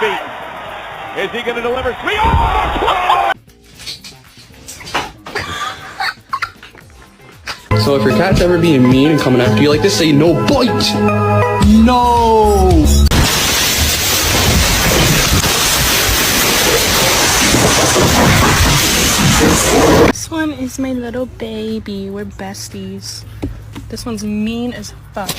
feet. Is he going to deliver? Sweet! Oh! So if your cat's ever being mean and coming after you like this, say no bite! No! This one is my little baby. We're besties. This one's mean as fuck.